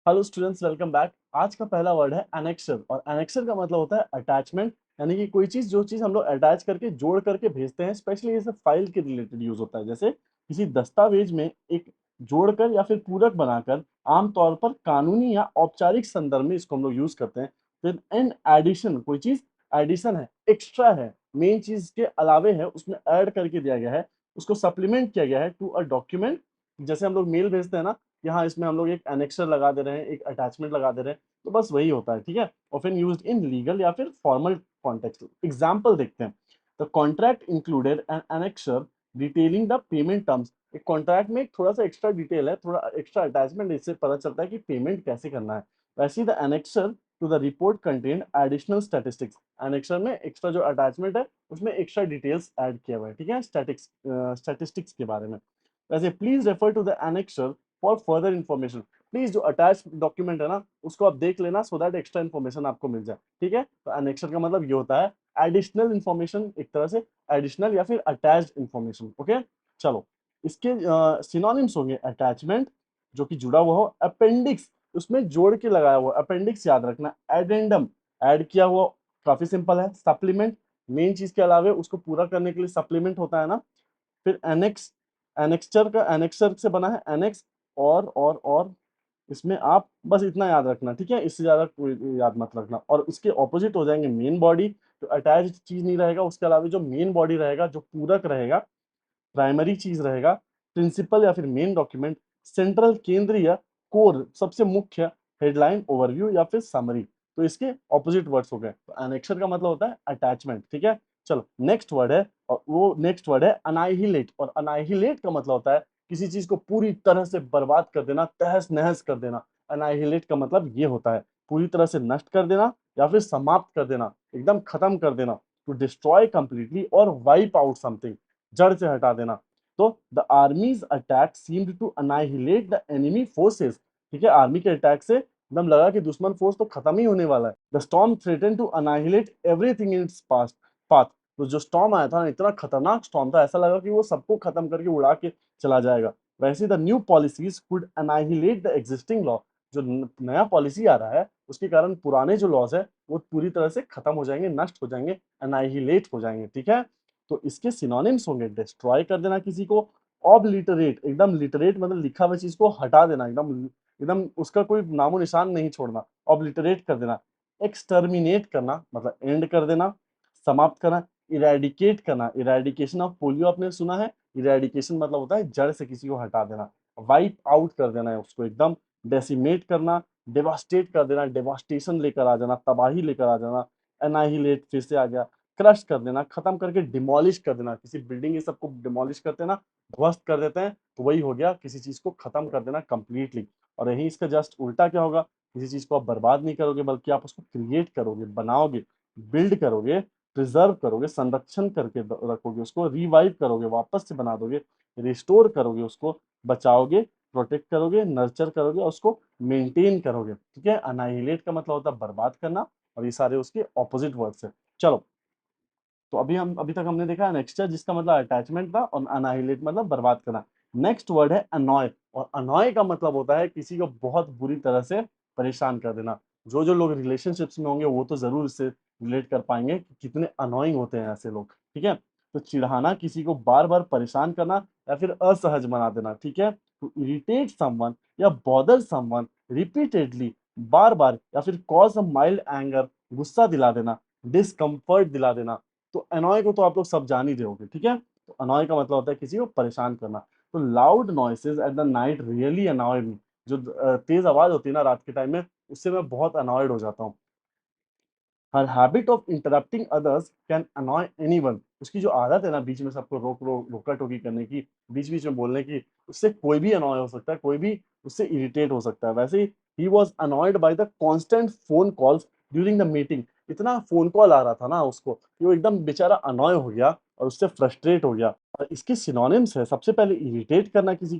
Hello students, welcome back. आज का पहला वर्ड है एनेक्सर और एनेक्सर का मतलब होता है अटैचमेंट। यानी कि कोई चीज जो चीज हम लोग अटैच करके जोड़ करके भेजते हैं, स्पेशली ये सब फाइल के रिलेटेड यूज होता है। जैसे किसी दस्तावेज में एक जोड़कर या फिर पूरक बनाकर आमतौर पर कानूनी या औपचारिक संदर्भ में इसको हम लोग यूज करते हैं। फिर एन एडिशन, कोई चीज एडिशन है, एक्स्ट्रा है, मेन चीज के अलावे है, उसमें ऐड करके दिया गया है, उसको सप्लीमेंट किया गया है टू अ डॉक्यूमेंट। जैसे हम लोग मेल भेजते हैं ना, यहाँ इसमें हम लोग एक एनेक्सर लगा दे रहे हैं, एक अटैचमेंट लगा दे रहे हैं, तो बस वही होता है। ठीक है, ऑफन यूज्ड इन लीगल या फिर फॉर्मल कॉन्टेक्स्ट। एग्जांपल देखते हैं। The contract included an annexure detailing the payment terms. एक कॉन्ट्रैक्ट में एक थोड़ा सा एक्स्ट्रा डिटेल है, थोड़ा एक्स्ट्रा अटैचमेंट, इससे पता चलता है कि पेमेंट कैसे करना है। वैसे ही the annexure to the report contain additional statistics. Annexure में एक्स्ट्रा जो अटैचमेंट है उसमें एक्स्ट्रा डिटेल्स ऐड किया हुआ है। ठीक है, स्टैटिस्टिक्स के बारे में। वैसे please refer to the annexure for further information. Please जो अटैच डॉक्यूमेंट है ना, उसको आप देख लेना, सो दैट एक्स्ट्रा इन्फॉर्मेशन आपको मिल जाए। ठीक है, तो एनेक्सर का मतलब ये होता है एडिशनल इन्फॉर्मेशन, एक तरह से एडिशनल या फिर अटैच्ड इन्फॉर्मेशन। ओके, चलो इसके सिनोनिम्स होंगे अटैचमेंट जो कि जुड़ा हुआ हो, अपेंडिक्स उसमें जोड़ के लगाया हुआ, अपेंडिक्स याद रखना, एडेंडम ऐड किया हुआ, काफी सिंपल है, सप्लीमेंट मेन चीज के अलावे उसको पूरा करने के लिए सप्लीमेंट होता है ना। फिर एनेक्स, एनेक्सचर का एनेक्सर से बना है एनेक्स, और इसमें आप बस इतना याद रखना। ठीक है, इससे ज्यादा कोई याद मत रखना। और उसके ऑपोजिट हो जाएंगे मेन बॉडी, तो अटैच्ड चीज नहीं रहेगा, उसके अलावा जो मेन बॉडी रहेगा, जो पूरक रहेगा, प्राइमरी चीज रहेगा, प्रिंसिपल या फिर मेन डॉक्यूमेंट, सेंट्रल केंद्रीय, कोर सबसे मुख्य, हेडलाइन, ओवरव्यू या फिर समरी। तो इसके ऑपोजिट वर्ड्स हो गए। तो एनेक्सर का मतलब होता है अटैचमेंट। ठीक है, चलो नेक्स्ट वर्ड है, और वो नेक्स्ट वर्ड है अनाइहिलेट। और अनाइहिलेट का मतलब होता है किसी चीज को पूरी तरह से बर्बाद कर देना, तहस नहस कर देना। अनाइहिलेट का मतलब ये होता है पूरी तरह से नष्ट कर देना या फिर समाप्त कर देना, एकदम खत्म कर देना। टू डिस्ट्रॉय कंप्लीटली और वाइप आउट समथिंग, जड़ से हटा देना। तो the army's attack seemed to annihilate the enemy forces. ठीक है, आर्मी के अटैक से एकदम लगा कि दुश्मन फोर्स तो खत्म ही होने वाला है। The storm threaten to annihilate everything in its path. तो जो स्टॉर्म आया था ना, इतना खतरनाक स्टॉर्म था, ऐसा लगा कि वो सबको खत्म करके उड़ा के चला जाएगा। वैसे the new policies could annihilate the existing law. जो नया पॉलिसी आ रहा है उसके कारण पुराने जो लॉज है वो पूरी तरह से खत्म हो जाएंगे, नष्ट हो जाएंगे, अनाइहिलेट हो जाएंगे। ठीक है, तो इसके सिनोनिम्स होंगे डिस्ट्रॉय कर देना किसी को, ऑब्लिटरेट एकदम लिटरेट मतलब लिखा हुआ चीज को हटा देना, एकदम एकदम उसका कोई नामो निशान नहीं छोड़ना, ऑब्लिटरेट कर देना। एक्सटर्मिनेट करना मतलब एंड कर देना, समाप्त करना। इरेडिकेट करना, इरेडिकेशन ऑफ पोलियो आपने सुना है, इरेडिकेशन मतलब होता है जड़ से किसी को हटा देना। वाइप आउट कर देना है उसको एकदम, डेसिमेट करना, डेवास्टेट कर देना, डेवास्टेशन लेकर आ जाना, तबाही लेकर आ जाना। एनाहिलेट फिर से आ गया, क्रश कर देना, खत्म करके डिमोलिश कर देना। किसी बिल्डिंग ये सबको डिमोलिश करते हैं ना, ध्वस्त कर देते हैं, तो वही हो गया किसी चीज को खत्म कर देना कंप्लीटली। और यही इसका जस्ट उल्टा क्या होगा, किसी चीज को आप बर्बाद नहीं करोगे बल्कि आप उसको क्रिएट करोगे, बनाओगे, बिल्ड करोगे, प्रिजर्व करोगे, संरक्षण करके रखोगे, उसको रिवाइव करोगे, वापस से बना दोगे, रिस्टोर करोगे, उसको बचाओगे, प्रोटेक्ट करोगे, नर्चर करोगे और उसको मेंटेन करोगे। ठीक है, अनाइलेट का मतलब होता है बर्बाद करना, और ये सारे उसके ऑपोजिट वर्ड्स है। चलो, तो अभी तक हमने देखा नेक्स्टर जिसका मतलब अटैचमेंट था, और अनाहिलेट मतलब बर्बाद करना। नेक्स्ट वर्ड है अनॉय। और अनॉय का मतलब होता है किसी को बहुत बुरी तरह से परेशान कर देना। जो जो लोग रिलेशनशिप्स में होंगे वो तो जरूर इससे रिलेट कर पाएंगे कि कितने अनोइंग होते हैं ऐसे लोग। ठीक है, तो चिढ़ाना, किसी को बार बार परेशान करना या फिर असहज बना देना। ठीक है, टू इरिटेट समवन या बॉदर समवन रिपीटेडली, बार बार, या फिर कॉज अ माइल्ड एंगर, गुस्सा दिला देना, डिस्कम्फर्ट दिला देना। तो अनॉय को तो आप लोग सब जान ही रहे होगे। ठीक है, तो अनॉय का मतलब होता है किसी को परेशान करना। तो loud noises at the night really annoy me. जो तेज आवाज होती है ना रात के टाइम में, उससे मैं बहुत अनॉयड हो जाता हूँ। Her habit of interrupting others can annoy anyone. उसकी जो आदत है ना बीच में सबको रोका टोकी करने की, बीच बीच में बोलने की, उससे कोई भी अनॉय हो सकता है, कोई भी उससे इरिटेट हो सकता है। वैसे he was annoyed by the constant phone calls during the meeting. इतना फोन कॉल आ रहा था ना उसको कि वो एकदम बेचारा अनॉय हो गया और उससे फ्रस्ट्रेट हो गया। और इसके सिनोनिम्स है, सबसे पहले इरिटेट करना किसी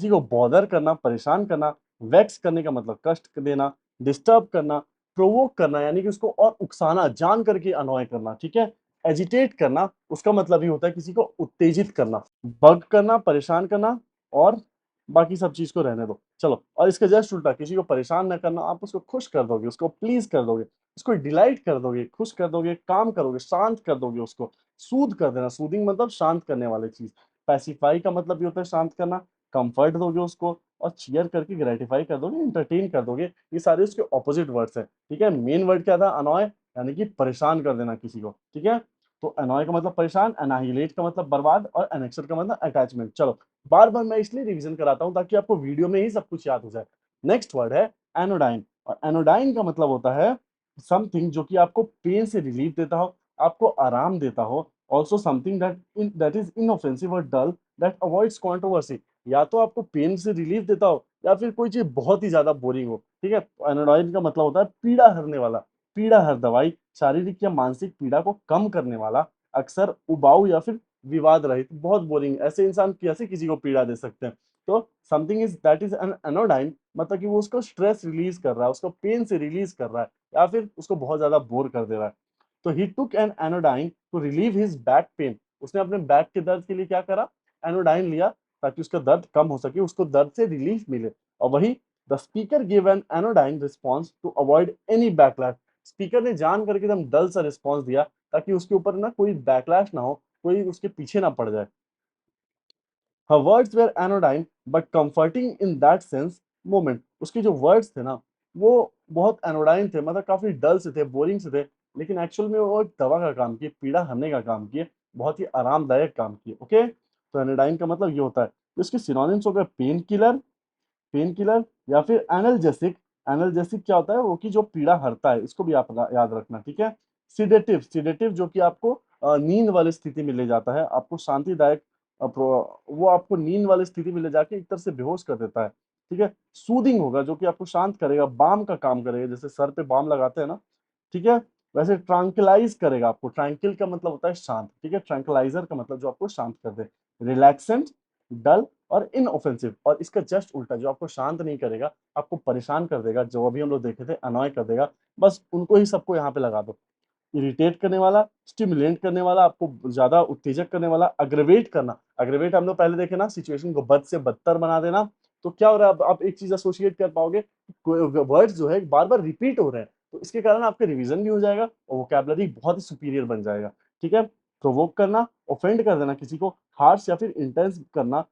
को बॉदर करना, परेशान करना। वेक्स करने का मतलब कष्ट देना, डिस्टर्ब करना, प्रोवोक करना यानी कि उसको और उकसाना, जान करके अनॉय करना। ठीक है, एजिटेट करना उसका मतलब ही होता है किसी को उत्तेजित करना, बग करना, परेशान करना, और बाकी सब चीज को रहने दो, चलो। और इसका जस्ट उल्टा, किसी को परेशान न करना, आप उसको खुश कर दोगे, उसको प्लीज कर दोगे, उसको डिलाइट कर दोगे, खुश कर दोगे, काम करोगे, शांत कर दोगे उसको, सूद कर देना। सूदिंग मतलब शांत करने वाली चीज। पैसिफाई का मतलब ये होता है शांत करना। कंफर्ट दोगे उसको, और चीयर करके ग्रेटिफाई कर दोगे, एंटरटेन कर दोगे। ये सारे उसके ऑपोजिट वर्ड्स हैं, ठीक है। मेन वर्ड क्या था? अनॉय, यानी कि परेशान कर देना किसी को, ठीक है। तो अनॉय का मतलब परेशान, एनाहिलेट का मतलब बर्बाद, और एनेक्सर का मतलब अटैचमेंट। चलो, बार बार मैं इसलिए रिवीजन कराता हूँ ताकि आपको वीडियो में ही सब कुछ याद हो जाए। नेक्स्ट वर्ड है एनोडाइन, और एनोडाइन का मतलब होता है समथिंग जो कि आपको पेन से रिलीफ देता हो, आपको आराम देता हो। Also something that is inoffensive और डल, दैट अवॉइड्स कंट्रोवर्सी। या तो आपको पेन से रिलीफ देता हो, या फिर कोई चीज बहुत ही ज्यादा बोरिंग हो, ठीक है। तो एनोडाइन का मतलब होता है पीड़ा हरने वाला। पीड़ा हर दवाई, शारीरिक या मानसिक पीड़ा को कम करने वाला, अक्सर उबाऊ या फिर विवाद रहित। बहुत बोरिंग, ऐसे इंसान कैसे किसी को पीड़ा दे सकते हैं? तो something is that is an anodyne, मतलब कि वो उसको स्ट्रेस रिलीज कर रहा है, उसको पेन से रिलीज कर रहा है, या फिर उसको बहुत ज्यादा बोर कर दे रहा है। तो he took an anodyne to relieve his back pain. उसने अपने बैक के दर्द के लिए क्या करा? एनोडाइन लिया, ताकि उसका दर्द कम हो सके, उसको दर्द से रिलीफ मिले। और वही the speaker give an anodyne response to avoid any backlash. Speaker ने जान करके एकदम डल सा रिस्पॉन्स दिया, ताकि उसके ऊपर ना कोई बैकलैश ना हो, कोई उसके पीछे ना पड़ जाए। Her words were anodyne but comforting in that sense moment. उसके जो वर्ड्स थे ना, वो बहुत एनोडाइन थे, मतलब काफी डल से थे, बोरिंग से थे, लेकिन एक्चुअल में वो एक दवा का काम किए, पीड़ा हरने का काम किए, बहुत ही आरामदायक काम किए। ओके, तो एनोडाइन का मतलब ये होता है। तो इसके सिनोनिम्स हो गए पेन किलर, पेन किलर, या फिर एनाल्जेसिक। एनाल्जेसिक क्या होता है? वो कि जो पीड़ा हरता है, इसको भी आप याद रखना, ठीक है। सिडेटिव, सिडेटिव जो कि आपको नींद वाली स्थिति में ले जाता है, आपको शांतिदायक वो आपको नींद वाली स्थिति में ले जाके एक तरह से बेहोश कर देता है, ठीक है। सूदिंग होगा, जो कि आपको शांत करेगा, बाम का काम करेगा, जैसे सर पे बाम लगाते हैं ना, ठीक है। वैसे ट्रैंक्विलाइज करेगा आपको। ट्रैंक्विल का मतलब होता है शांत, ठीक है। ट्रैंक्विलाइजर का मतलब जो आपको शांत कर दे। रिलैक्सेंट, डल और इनऑफेंसिव। और इसका जस्ट उल्टा, जो आपको शांत नहीं करेगा, आपको परेशान कर देगा, जो अभी हम लोग देखे थे अनॉय कर देगा, बस उनको ही सबको यहाँ पे लगा दो। इरिटेट करने वाला, स्टिमुलेट करने वाला, आपको ज्यादा उत्तेजक करने वाला, अग्रवेट करना। अग्रवेट हम लोग पहले देखे ना, सिचुएशन को बद से बदतर बना देना। तो क्या हो रहा है? अब आप एक चीज एसोसिएट कर पाओगे, वर्ड्स जो है बार बार रिपीट हो रहे हैं, तो इसके कारण आपका रिवीजन भी हो जाएगा, और वोकैबुलरी बहुत ही सुपीरियर बन जाएगा, ठीक है। प्रोवोक करना, ऑफेंड कर देना किसी को, हार्श या फिर इंटेंस करना,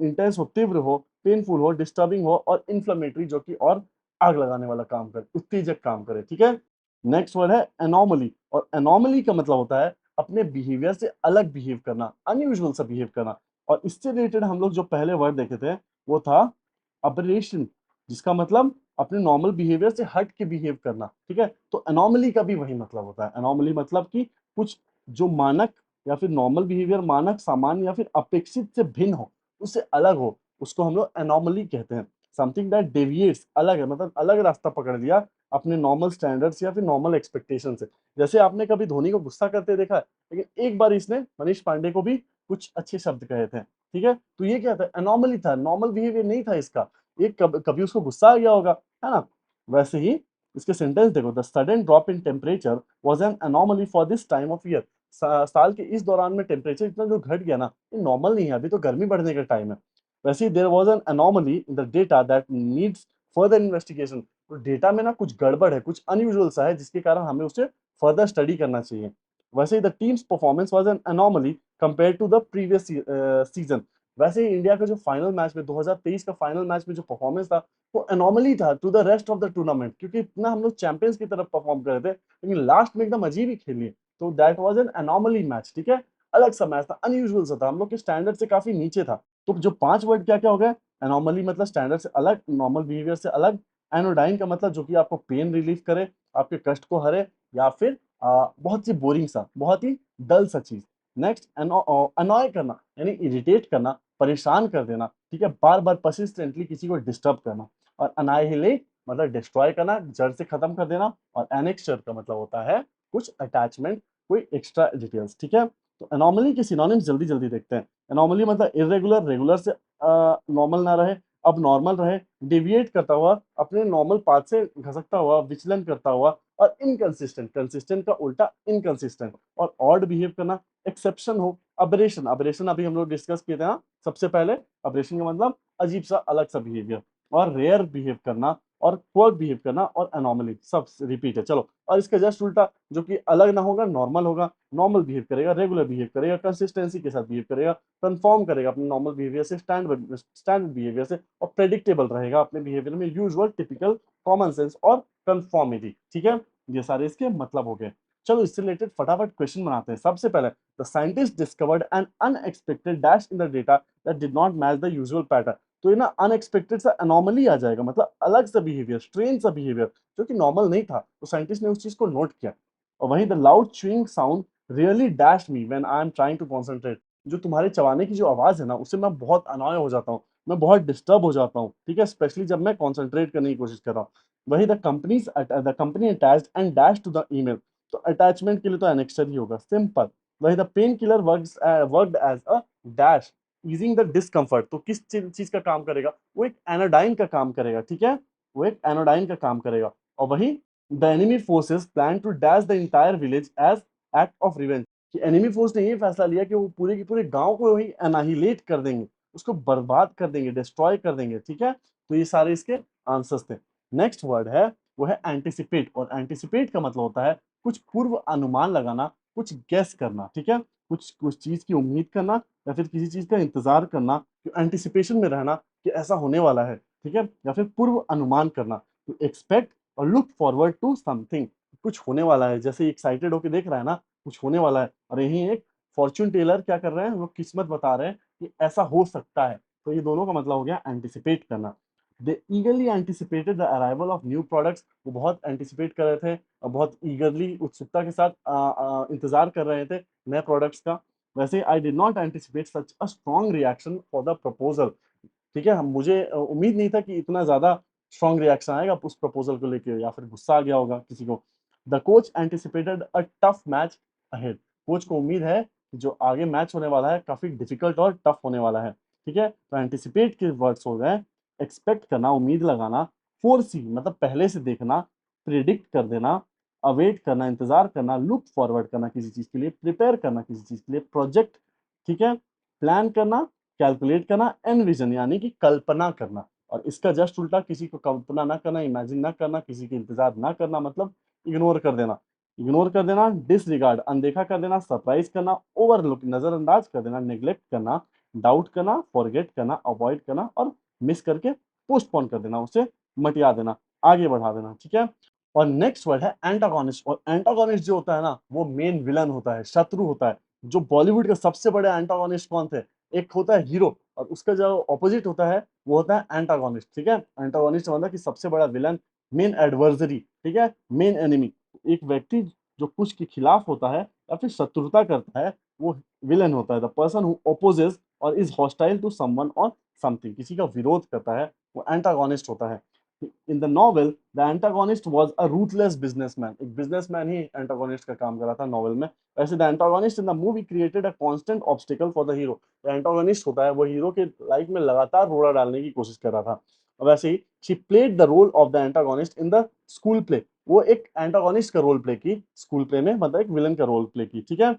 इंटेंस हो, तीव्र हो, पेनफुल हो, डिस्टर्बिंग हो, और इन्फ्लेमेटरी, जो कि और आग लगाने वाला काम करे, उत्तेजक काम करे, ठीक है। नेक्स्ट वर्ड है एनोमली, और एनोमली का मतलब होता है अपने बिहेवियर से अलग बिहेव करना, अनयूजुअल सा बिहेव करना। और इससे रिलेटेड हम लोग जो पहले वर्ड देखे थे, वो था अबरेशन, जिसका मतलब अपने नॉर्मल बिहेवियर से हट के बिहेव करना, ठीक है। तो एनोमली का भी वही मतलब होता है। एनोमली मतलब कि कुछ जो मानक या फिर नॉर्मल बिहेवियर, मानक, सामान्य या फिर अपेक्षित से भिन्न हो, उससे अलग हो, उसको हम लोग एनोमली कहते हैं। समथिंग दैट डेविएट्स, अलग है, मतलब अलग रास्ता पकड़ लिया अपने नॉर्मल स्टैंडर्ड्स या फिर नॉर्मल एक्सपेक्टेशन से। जैसे आपने कभी धोनी को गुस्सा करते देखा है, लेकिन एक बार इसने मनीष पांडे को भी कुछ अच्छे शब्द कहे थे, ठीक है। तो ये क्या था? एनोमली था, नॉर्मल बिहेवियर नहीं था इसका। ये कभी उसको गुस्सा आ गया होगा, है ना। वैसे ही इसके सेंटेंस देखो, the sudden drop in temperature was an anomaly for this time of year. साल के इस दौरान में टेम्परेचर इतना जो घट गया ना, ये नॉर्मल नहीं है, अभी तो गर्मी बढ़ने का टाइम है। वैसे ही there was an anomaly in the data that needs further investigation. तो डेटा में ना कुछ गड़बड़ है, कुछ अनयूजुअल सा है, जिसके कारण हमें उसे फर्दर स्टडी करना चाहिए। वैसे ही the team's performance was an anomaly compared to the previous season. वैसे ही इंडिया का जो फाइनल मैच में 2023 का फाइनल मैच में जो परफॉर्मेंस था, वो एनोमली था to the rest of the tournament, क्योंकि इतना हम लोग चैंपियंस की तरफ परफॉर्म कर रहे थे, लेकिन लास्ट में एकदम अजीब ही खेली। तो that was an anomaly match, ठीक है। अलग सा मैच था, अनयूजुअल सा था, हम लोग के स्टैंडर्ड से काफी नीचे था। तो जो 5 वर्ड क्या क्या हो गए? एनोमली मतलब स्टैंडर्ड से अलग, नॉर्मल बिहेवियर से अलग। एनोडाइन का मतलब जो कि आपको पेन रिलीफ करे, आपके कष्ट को हरे, या फिर बहुत सी बोरिंग सा, बहुत ही डल सा चीज। नेक्स्ट अनॉय करना, यानी इरिटेट करना, परेशान कर देना, ठीक है, बार बार परसिस्टेंटली किसी को डिस्टर्ब करना। और अनाइहिलेट मतलब डिस्ट्रॉय करना, जड़ से खत्म कर देना। और एनेक्स्चर का मतलब होता है कुछ अटैचमेंट, कोई एक्स्ट्रा डिटेल्स, ठीक है। तो एनोमली के सिनोनिम्स जल्दी जल्दी देखते हैं। एनोमली मतलब इरेगुलर, रेगुलर से नॉर्मल ना रहे, अब नॉर्मल रहे, डेविएट करता हुआ, अपने नॉर्मल पाथ से घसकता हुआ, विचलन करता हुआ। और इनकंसिस्टेंट, कंसिस्टेंट का उल्टा इनकंसिस्टेंट। और ऑड बिहेव करना, एक्सेप्शन हो, अबरेशन, अबरेशन अभी हम लोग डिस्कस किए थे ना सबसे पहले। अबरेशन का मतलब अजीब सा, अलग सा बिहेवियर, और रेयर बिहेव करना, और क्वर्क बिहेव करना, और एनोमली, सब रिपीट है। चलो, और इसका जस्ट उल्टा, जो कि अलग ना होगा, नॉर्मल होगा, नॉर्मल बिहेव करेगा, रेगुलर बिहेव करेगा, कंसिस्टेंसी के साथ बिहेव करेगा, कंफर्म करेगा अपने नॉर्मल बिहेवियर से, स्टैंडर्ड बिहेवियर से, और प्रेडिक्टेबल रहेगा अपने बिहेवियर में, यूजुअल, टिपिकल, कॉमन सेंस और कंफर्मिटी। ठीक है, ये सारे इसके मतलब हो गए। चलो, इससे रिलेटेड फटाफट क्वेश्चन बनाते हैं। सबसे पहले, the scientist discovered N unexpected dash in the data that did not match the usual pattern. तो ये ना अनएक्सपेक्टेड सा एनोमली आ जाएगा, मतलब अलग सा बिहेवियर, स्ट्रेंज सा बिहेवियर, जो कि नॉर्मल नहीं था, तो साइंटिस्ट ने उस चीज को नोट किया। और वहीं the loud chewing sound really dash me when I am trying to concentrate. जो तुम्हारे चबाने की जो आवाज है ना, उससे मैं बहुत अनॉय हो जाता हूँ, मैं बहुत डिस्टर्ब हो जाता हूँ, ठीक है, स्पेशली जब मैं कॉन्सेंट्रेट करने की कोशिश कर रहा हूँ। वही the company attached and dash to the email. तो अटैचमेंट के लिए तो एनेक्स्टर ही होगा, सिंपल। वही the pain killer worked as a dash easing the discomfort. तो किस चीज का काम करेगा? वो एक एनोडाइन का काम करेगा, ठीक है, वो एक एनोडाइन का काम करेगा। और वही the enemy forces plan to dash the entire village as act of revenge. कि एनिमी फोर्स ने ये फैसला लिया कि वो पूरे के पूरे गांव को ही एनाहिलेट कर देंगे, उसको बर्बाद कर देंगे, डिस्ट्रॉय कर देंगे, ठीक है। तो ये सारे इसके आंसर्स थे। नेक्स्ट वर्ड है, वो है एंटिसिपेट। और एंटिसिपेट का मतलब होता है कुछ पूर्व अनुमान लगाना, कुछ गेस करना, ठीक है, कुछ कुछ चीज की उम्मीद करना, या फिर किसी चीज का इंतजार करना, एंटिसिपेशन में रहना कि ऐसा होने वाला है, ठीक है, या फिर पूर्व अनुमान करना, टू एक्सपेक्ट और लुक फॉरवर्ड टू समथिंग। कुछ होने वाला है, जैसे एक्साइटेड होकर देख रहा है ना, कुछ होने वाला है। और यही एक फॉर्च्यून टेलर क्या कर रहे हैं, वो किस्मत बता रहे हैं कि ऐसा हो सकता है। तो ये दोनों का मतलब हो गया एंटिसिपेट करना। They eagerly anticipated the arrival of new products. वो बहुत एंटिसिपेट कर रहे थे और बहुत ईगरली, उत्सुकता के साथ इंतजार कर रहे थे नए प्रोडक्ट्स का। वैसे I did not anticipate such a strong reaction for the proposal. ठीक है, हम मुझे उम्मीद नहीं था कि इतना ज्यादा स्ट्रॉन्ग रिएक्शन आएगा उस प्रपोजल को लेके, या फिर गुस्सा आ गया होगा किसी को। The coach anticipated a tough match ahead. Coach को उम्मीद है कि जो आगे मैच होने वाला है काफी डिफिकल्ट और टफ होने वाला है, ठीक है। तो एंटिसिपेट के वर्ड्स हो गए एक्सपेक्ट करना, उम्मीद लगाना, फोरसी मतलब पहले से देखना, प्रिडिक्ट कर देना, अवेट करना, इंतजार करना, लुक फॉरवर्ड करना किसी चीज के लिए, प्रिपेयर करना किसी चीज के लिए, प्रोजेक्ट, ठीक है, प्लान करना, कैलकुलेट करना, एनविजन यानी कि कल्पना करना। और इसका जस्ट उल्टा, किसी को कल्पना ना करना, इमेजिन ना करना, किसी के इंतजार ना करना, मतलब इग्नोर कर देना। इग्नोर कर देना, डिसरिगार्ड अनदेखा कर देना, सरप्राइज करना, ओवरलुक नजरअंदाज कर देना, नेग्लेक्ट करना, डाउट करना, फॉरगेट करना, अवॉइड करना, और मिस करके पोस्टपोन कर देना, उसे मटिया देना, आगे बढ़ा देना, ठीक है। और नेक्स्ट वर्ड है एंटागोनिस्ट। और एंटागोनिस्ट जो होता है ना, वो मेन विलन होता है, शत्रु होता है। जो बॉलीवुड के सबसे बड़े एंटागोनिस्ट कौन थे? एक होता है हीरो, और उसका जो ऑपोजिट होता है वो होता है एंटागोनिस्ट, ठीक है। एंटागोनिस्ट मतलब कि सबसे बड़ा विलन, मेन एडवर्सरी, ठीक है, मेन एनिमी। एक व्यक्ति जो कुछ के खिलाफ होता है या फिर शत्रुता करता है, वो विलन होता है। द पर्सन हु ओपोजेस और इज हॉस्टाइल टू समवन और समथिंग, किसी का विरोध करता है, वो एंटागोनिस्ट होता है। In the novel the antagonist was a ruthless businessman. एक बिजनेसमैन ही एंटागोनिस्ट का काम कर रहा था नॉवेल में। वैसे the antagonist in the movie created a constant obstacle for the hero. Antagonist होता है वो हीरो के लाइफ में लगातार रोड़ा डालने की कोशिश कर रहा था। और वैसे ही she played the role of the antagonist in the school play. वो एक एंटागोनिस्ट का रोल प्ले की स्कूल प्ले में, मतलब एक विलन का रोल प्ले की, ठीक है।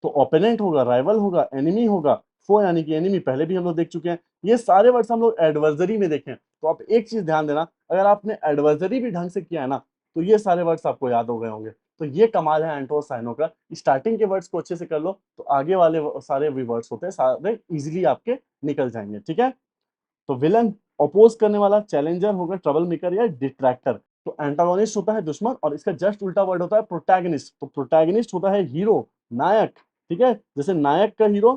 तो ओपोनेंट होगा, राइवल होगा, एनिमी होगा, फो यानी कि एनिमी पहले भी हम लोग देख चुके हैं। ये सारे वर्ड्स हम लोग एडवर्सरी में देखें, तो आप एक चीज ध्यान देना, अगर आपने एडवर्सरी भी ढंग से किया है ना, तो ये सारे वर्ड्स आपको याद हो गए होंगे। तो ये कमाल है एंटो और साइनो का। स्टार्टिंग के वर्ड्स को अच्छे से कर लो, तो आगे वाले सारे भी वर्ड्स होते हैं, सारे इजिली आपके निकल जाएंगे, ठीक है। तो विलन अपोज करने वाला, चैलेंजर होगा ट्रबल मेकर या डिट्रैक्टर। तो एंटागोनिस्ट होता है दुश्मन, और इसका जस्ट उल्टा वर्ड होता है प्रोटैगनिस्ट। तो प्रोटैगनिस्ट होता है हीरो, नायक, ठीक है। जैसे नायक का हीरो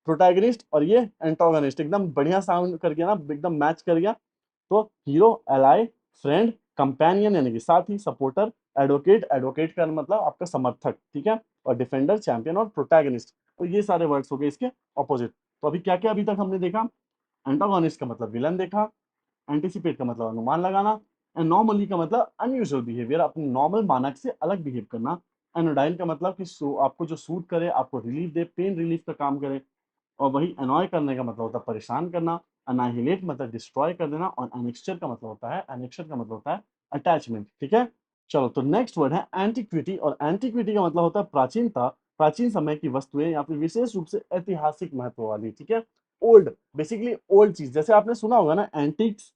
प्रोटैगनिस्ट, और ये एंटागोनिस्ट, एकदम बढ़िया साउंड कर गया ना, एकदम मैच कर गया। तो हीरो, एलाई, फ्रेंड, कंपेनियन यानी कि साथी, सपोर्टर, एडवोकेट, एडवोकेट का मतलब आपका समर्थक, ठीक है, और डिफेंडर, चैंपियन, और प्रोटैगनिस्ट। तो ये सारे वर्ड्स हो गए इसके ऑपोजिट। तो अभी क्या क्या अभी तक हमने देखा? एंटागोनिस्ट का मतलब विलन देखा, एंटिसिपेट का मतलब अनुमान लगाना, एनॉमली का मतलब अनयूजुअल बिहेवियर, अपने नॉर्मल मानक से अलग बिहेव करना, एनोडाइन का मतलब कि आपको जो सूट करे, आपको रिलीफ दे, पेन रिलीफ का काम करे। और वही अनॉय करने का मतलब होता है परेशान करना, अनाहिलेट मतलब डिस्ट्रॉय कर देना, और एनेक्स्चर का मतलब होता है, एनेक्स्चर का मतलब होता है अटैचमेंट, ठीक है। चलो, तो नेक्स्ट वर्ड है एंटिक्विटी। और एंटिक्विटी का मतलब होता है प्राचीनता, प्राचीन समय की वस्तुएं या फिर विशेष रूप से ऐतिहासिक महत्व वाली, ठीक है। ओल्ड, बेसिकली ओल्ड चीज, जैसे आपने सुना होगा ना एंटिक्स।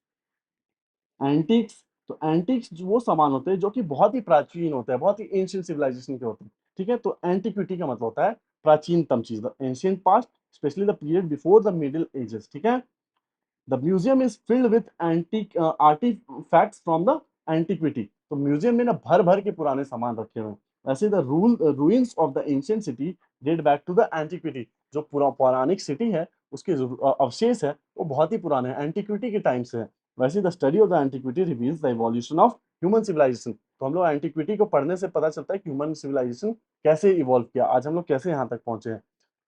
एंटिक्स, तो एंटिक्स वो सामान होते हैं जो कि बहुत ही प्राचीन होते हैं, बहुत ही एंशिएंट सिविलाइजेशन के होते हैं, ठीक है। तो एंटिक्विटी का मतलब होता है प्राचीनतम चीज, the ancient past, specially the period before the middle ages, ठीक है। The museum is filled with antique artifacts from the antiquity. तो म्यूजियम में ना भर भर के पुराने सामान रखे हुए हैं। वैसे the ruins of the ancient city date back to the antiquity. जो पौराणिक सिटी है उसके जो अवशेष है वो बहुत ही पुराने हैं, एंटिक्विटी के टाइम से है। वैसे the study of the antiquity reveals the evolution of human civilisation. तो हम लोग एंटिक्विटी को पढ़ने से पता चलता है कि ह्यूमन सिविलाइजेशन कैसे इवॉल्व किया, आज हम लोग कैसे यहाँ तक पहुंचे हैं।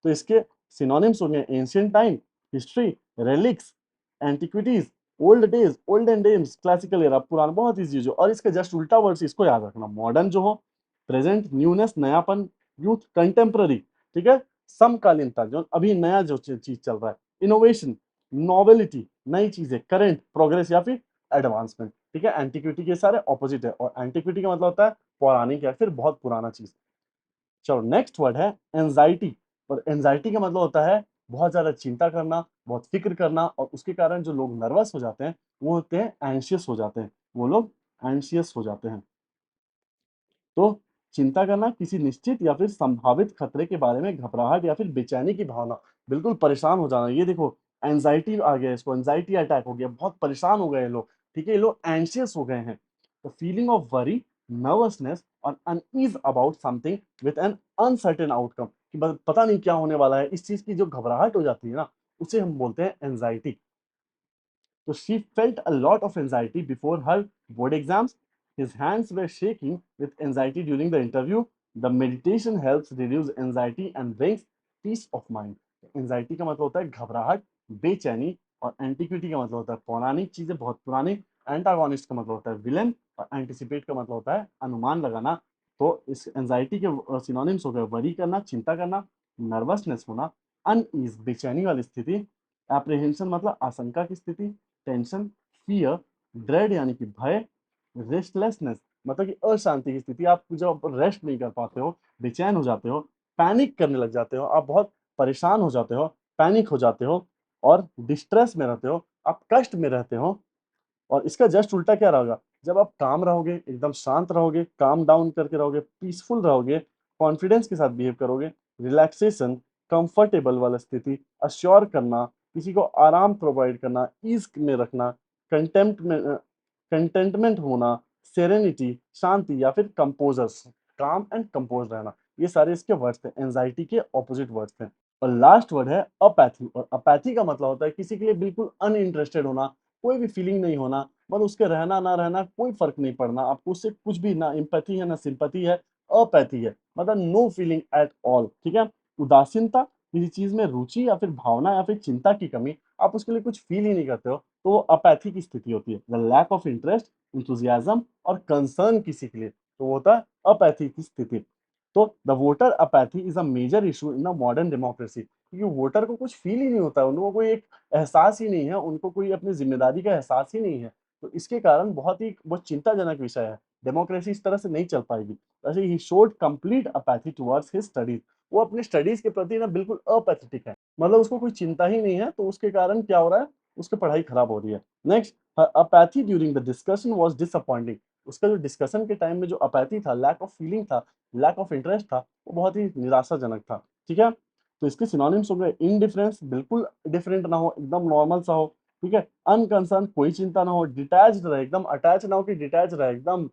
तो इसके सिनोनिम्स हो गए ancient time, history, relics, antiquities, old days, olden days, classical era, पुराना, बहुत इजी जो। और इसका जस्ट उल्टा वर्ड इसको याद रखना, मॉडर्न जो हो, प्रेजेंट, न्यूनेस, नयापन, यूथ, कंटेम्प्ररी, ठीक है, समकालीनता, जो अभी नया जो चीज चल रहा है, इनोवेशन, नोवेलिटी, नई चीजें, करंट, प्रोग्रेस या फिर एडवांसमेंट, ठीक है। एंटिक्विटी के सारे ऑपोजिट है, और एंटिक्विटी का मतलब होता है पौराणिक या फिर बहुत पुराना चीज। चलो नेक्स्ट वर्ड है एंजाइटी। और एंजाइटी का मतलब होता है बहुत ज्यादा चिंता करना, बहुत फिक्र करना, और उसके कारण जो लोग नर्वस हो जाते हैं वो होते हैं एंशियस हो जाते हैं, वो लोग एंशियस हो जाते हैं। तो चिंता करना, किसी निश्चित या फिर संभावित खतरे के बारे में घबराहट या फिर बेचैनी की भावना, बिल्कुल परेशान हो जाना। ये देखो एंजाइटी आ गया, इसको एंजाइटी अटैक हो गया, बहुत परेशान हो गए लोग, ठीक है, ये लोग एंशियस हो गए हैं। The feeling of worry, nervousness और unease about something with an uncertain outcome, कि पता नहीं क्या होने वाला है, इस चीज की जो घबराहट हो जाती है ना, उसे हम बोलते हैं anxiety. So she felt a lot of anxiety before her board exams. His hands were shaking with anxiety during the interview. The meditation helps reduce anxiety and brings peace of mind. Anxiety का मतलब होता है घबराहट, बेचैनी, और antiquity का मतलब होता है पौराणिक चीजें, बहुत पुरानी। एंटागोनिस्ट का मतलब होता है विलेन, और एंटिसिपेट का मतलब होता है अनुमान लगाना। तो इस एंजाइटी के सिनोनिम्स हो गए वरी करना, चिंता करना, नर्वसनेस होना, अनईज, बेचैनी वाली स्थिति, एप्रीहेंशन मतलब आशंका की स्थिति, टेंशन, फियर, ड्रेड यानी कि भय, रेस्टलेसनेस मतलब कि अशांति की स्थिति, आप जब रेस्ट नहीं कर पाते हो, बेचैन हो जाते हो, पैनिक करने लग जाते हो, आप बहुत परेशान हो जाते हो, पैनिक हो जाते हो, और डिस्ट्रेस में रहते हो, आप कष्ट में रहते हो। और इसका जस्ट उल्टा क्या रहेगा, जब आप काम रहोगे, एकदम शांत रहोगे, काम डाउन करके रहोगे, पीसफुल रहोगे, कॉन्फिडेंस के साथ बिहेव करोगे, रिलैक्सेशन, कंफर्टेबल वाला स्थिति, अश्योर करना, किसी को आराम प्रोवाइड करना, ईज में रखना, कंटेम्प्ट में कंटेंटमेंट होना, सेरेनिटी, शांति, या फिर कंपोजर्स, काम एंड कंपोज रहना, ये सारे इसके वर्ड्स थे, एंजाइटी के ऑपोजिट वर्ड्स थे। और लास्ट वर्ड है अपैथी। और अपैथी का मतलब होता है किसी के लिए बिल्कुल अनइंटरेस्टेड होना, कोई भी फीलिंग नहीं होना, मतलब उसके रहना ना रहना कोई फर्क नहीं पड़ना, आपको उससे कुछ भी, ना एम्पैथी है ना सिंपैथी है, अपैथी है, मतलब नो फीलिंग एट ऑल, ठीक है। उदासीनता, किसी चीज में रुचि या फिर भावना या फिर चिंता की कमी, आप उसके लिए कुछ फील ही नहीं करते हो, तो वो अपैथी की स्थिति होती है। The lack of interest, enthusiasm और कंसर्न किसी के लिए, तो वो होता है अपैथी की स्थिति। तो the voter apathy is a major issue in the modern democracy, क्योंकि वोटर को कुछ फील ही नहीं होता है, उनको कोई एक एहसास ही नहीं है, उनको कोई अपनी जिम्मेदारी का एहसास ही नहीं है। तो इसके कारण बहुत ही बहुत चिंताजनक विषय है, डेमोक्रेसी इस तरह से नहीं चल पाएगी। वैसे he showed complete apathy towards his studies, वो अपने स्टडीज के प्रति ना बिल्कुल अपैथेटिक है, मतलब उसको कोई चिंता ही नहीं है, तो उसके कारण क्या हो रहा है, उसकी पढ़ाई खराब हो रही है। Next, apathy during the discussion was disappointing. उसका जो डिस्कशन के टाइम में जो अपैथी था, लैक ऑफ फीलिंग था, लैक ऑफ इंटरेस्ट था, वो बहुत ही निराशाजनक था, ठीक है। तो इसके सिनोनिम्स हो गए इनडिफरेंस, बिल्कुल डिफरेंट ना हो, एकदम नॉर्मल सा हो, ठीक है। अनकंसर्न, कोई चिंता ना हो, डिटैच्ड रहे, एकदम अटैच ना हो कि डिटैच रहे, एकदम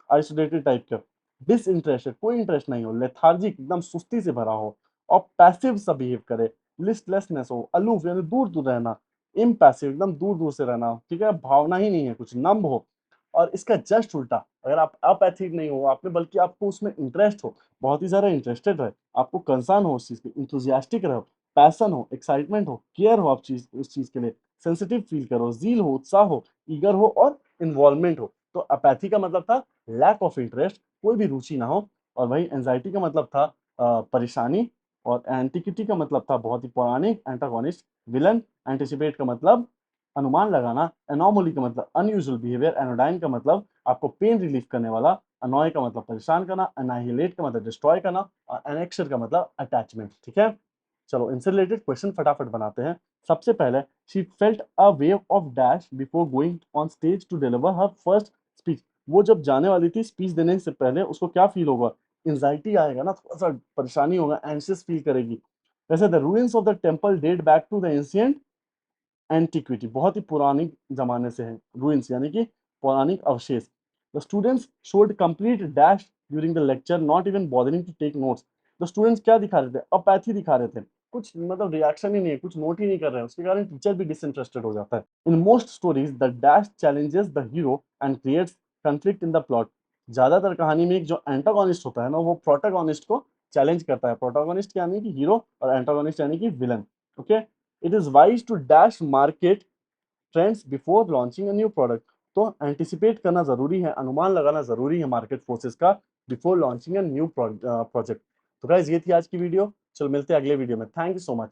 आइसोलेटेड टाइप का। डिसइंटरेस्टेड, कोई इंटरेस्ट नहीं हो, लेथार्जिक, एकदम सुस्ती से भरा हो, और पैसिव सा बिहेव करे, लिस्टलेसनेस हो, अलूफ यानी दूर दूर रहना, इम्पैसिव एकदम दूर दूर से रहना, ठीक है, भावना ही नहीं है कुछ, नम्ब हो। और इसका जस्ट उल्टा, अगर आप अपैथिक नहीं हो, आपने बल्कि आपको उसमें इंटरेस्ट हो, बहुत ही ज्यादा इंटरेस्टेड रहे, आपको कंसर्न हो उस चीज के, इंथुजियास्टिक रहो, पैशन हो, एक्साइटमेंट हो, केयर हो आप चीज उस चीज के लिए, सेंसिटिव फील करो, जील हो, उत्साह हो, ईगर हो, और इन्वॉल्वमेंट हो। तो अपैथी का मतलब था लैक ऑफ इंटरेस्ट, कोई भी रुचि ना हो। और वही एंजाइटी का मतलब था परेशानी। और एंटिक्विटी का मतलब था बहुत ही पौराणिक, एंटागोनिस्ट, विलन। एंटिसिपेट का मतलब अनुमान लगाना, एनोमली का मतलब अनयूजुअल बिहेवियर, एनोडाइन का मतलब आपको पेन रिलीफ करने वाला, अनॉय का मतलब परेशान करना, एनाहिलेट का मतलब डिस्ट्रॉय करना और एनेक्सर का मतलब अटैचमेंट। ठीक है, चलो इनसे रिलेटेड क्वेश्चन फटाफट बनाते हैं। सबसे पहले, she felt a wave of dash before going on stage to deliver her first speech. वो जब जाने वाली थी स्पीच देने से पहले उसको क्या फील होगा? एंजाइटी आएगा ना, थोड़ा सा परेशानी होगा, एंशियस फील करेगी। वैसे the ruins of the temple date back to the ancient antiquity, बहुत ही पुरानी जमाने से है रूइंस, यानी कि पौराणिक अवशेष। The students showed complete dash during the lecture, not even bothering to take notes. The students क्या दिखा रहे थे? अपैथी दिखा रहे थे, कुछ मतलब रिएक्शन ही नहीं है, कुछ नोट ही नहीं कर रहे हैं, उसके कारण टीचर भी डिसइंटरेस्टेड हो जाता है। In most stories the dash challenges the hero and creates conflict in the plot. ज्यादातर कहानी में एक जो एंटागोनिस्ट होता है ना, वो प्रोटोगोनिस्ट को चैलेंज करता है। प्रोटोगोनिस्ट यानी कि हीरो और एंटागोनिस्ट यानी कि villain. Okay, it is wise to dash market trends before launching a new product. तो एंटिसिपेट करना जरूरी है, अनुमान लगाना जरूरी है मार्केट फोर्सेस का before launching a new project. तो गाइस, ये थी आज की वीडियो। चलो मिलते हैं अगले वीडियो में। Thank you so much.